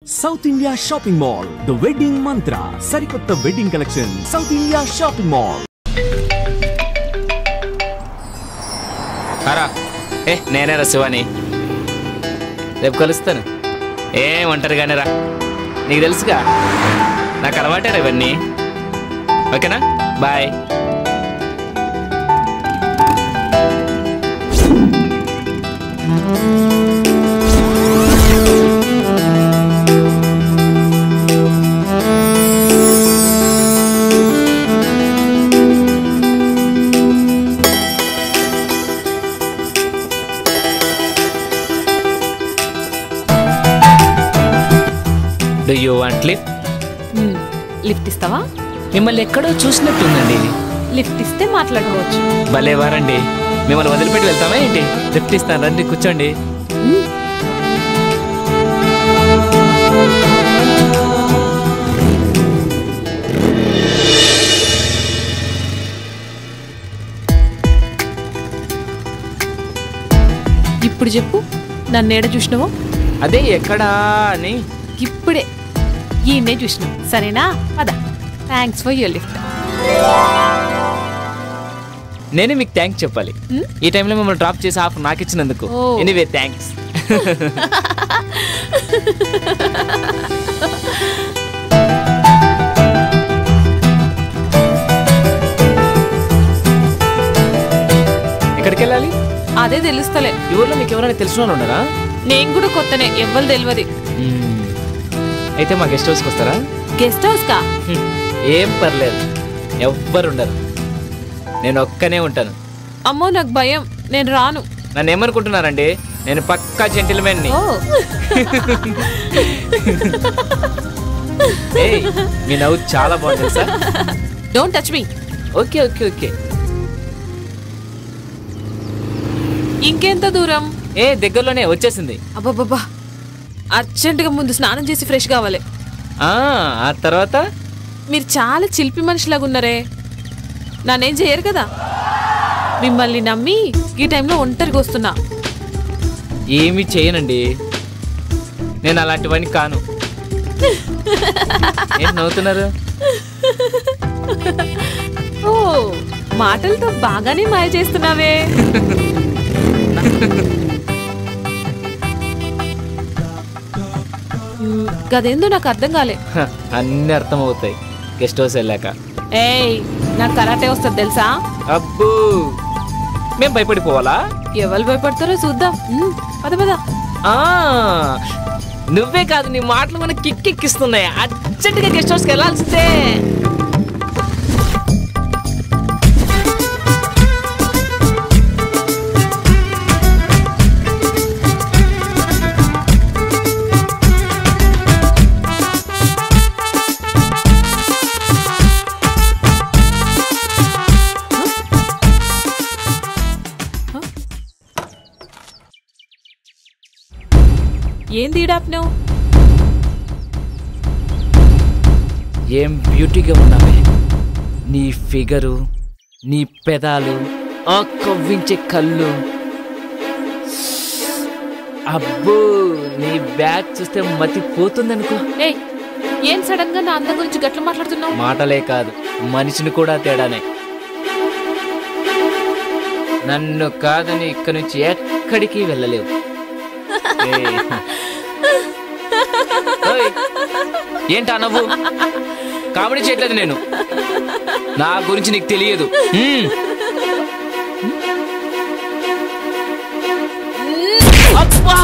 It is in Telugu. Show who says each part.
Speaker 1: South India Shopping Mall, The Wedding Mantra, Sarikotta Wedding Collection, South India Shopping Mall.
Speaker 2: Ara, నేనేరా శివాని. రేపు కలుస్తాను. ఒంటరిగానే రా. నీకు తెలుసుగా, నాకు అలవాటేరా ఇవన్నీ. ఓకేనా? Bye. Do you want lift?
Speaker 3: Lift ఇస్తావా?
Speaker 2: మిమ్మల్ని ఎక్కడో చూసినట్టుందండి.
Speaker 3: లిఫ్ట్ ఇస్తే మాట్లాడుకోవచ్చు.
Speaker 2: భలేవారండి, మిమ్మల్ని వదిలిపెట్టి వెళ్తామా ఏంటి? లిఫ్ట్ ఇస్తాను, రండి కూర్చోండి.
Speaker 3: ఇప్పుడు చెప్పు, నన్ను ఏడ చూసినావో?
Speaker 2: అదే ఎక్కడా అని.
Speaker 3: ఇప్పుడే ఈయన్నే చూసినావు, సరేనా? పద. Thanks for your lift.
Speaker 2: నేనే మీకు థ్యాంక్స్ చెప్పాలి. ఈ టైంలో మిమ్మల్ని డ్రాప్ చేసి హాఫ్ నాకు ఇచ్చినందుకు. Anyway thanks. ఎక్కడికి వెళ్ళాలి?
Speaker 3: అదే తెలుస్తలే.
Speaker 2: ఈ ఊర్లో మీకు ఎవరైనా తెలిసిన వాళ్ళు ఉన్నారా?
Speaker 3: నేను కూడా కొత్తనే, ఎవ్వరు తెలియదు.
Speaker 2: అయితే మా గెస్ట్ హౌస్కి వస్తారా?
Speaker 3: గెస్ట్ హౌస్ కా?
Speaker 2: ఏం పర్లేదు, ఎవ్వరు ఉండరు, నేను ఒక్కనే ఉంటాను.
Speaker 3: అమ్మో నాకు భయం, నేను రాను.
Speaker 2: నన్ను ఏమనుకుంటున్నారండి, నేను పక్కా జెంటిల్మెన్ని. మీ నవ్వు చాలా బాగుంది sir.
Speaker 3: Don't touch me.
Speaker 2: Okay okay okay.
Speaker 3: ఇంకెంత దూరం?
Speaker 2: దగ్గరలోనే వచ్చేసింది.
Speaker 3: అబ్బాబ్బా, అర్జెంటుగా ముందు స్నానం చేసి ఫ్రెష్ కావాలి.
Speaker 2: ఆ తర్వాత?
Speaker 3: మీరు చాలా చిలిపి మనిషిలాగా ఉన్నారే, నన్నేం చేయరు కదా. మిమ్మల్ని నమ్మి ఈ టైంలో ఒంటరిగా వస్తున్నా.
Speaker 2: ఏమీ చేయనండి, నేను అలాంటివన్నీ కాను. ఏం నవ్వుతున్నారు?
Speaker 3: ఓ, మాటలతో బాగానే మాయ చేస్తున్నావే. గదేందో నాకు అర్థం కాలే.
Speaker 2: అన్ని అర్థం అవుతాయి గెస్ట్ హౌస్ వెళ్ళాక.
Speaker 3: నాకు కరాటే వస్తుంది తెలుసా?
Speaker 2: అబ్బో, మేం భయపడిపోవాలా?
Speaker 3: ఎవరు భయపడతారో చూద్దాం. పద పద.
Speaker 2: నువ్వే కాదు, నీ మాటలు మనకి కిక్కెక్కిస్తున్నాయి. అర్జెంటుగా గెస్ట్ హౌస్కి వెళ్ళాల్సిందే.
Speaker 3: ఏంది ఈడాప్నావు?
Speaker 2: ఏం బ్యూటీగా ఉన్నావే, నీ ఫిగరు, నీ పెదాలు, ఆ కవ్వించే కళ్ళు. అబ్బో, నీ బ్యాగ్ చూస్తే మతి పోతుందనుకో.
Speaker 3: ఏం సడన్ గా నా అందం గురించి గట్ల మాట్లాడుతున్నావు?
Speaker 2: మాటలే కాదు, మనిషిని కూడా తేడానే. నన్ను కాదని ఇక్కడి నుంచి ఎక్కడికి వెళ్ళలేవు. ఏంటా నవ్వు? కామెడీ చేయట్లేదు నేను, నా గురించి నీకు తెలియదు. అబ్బా,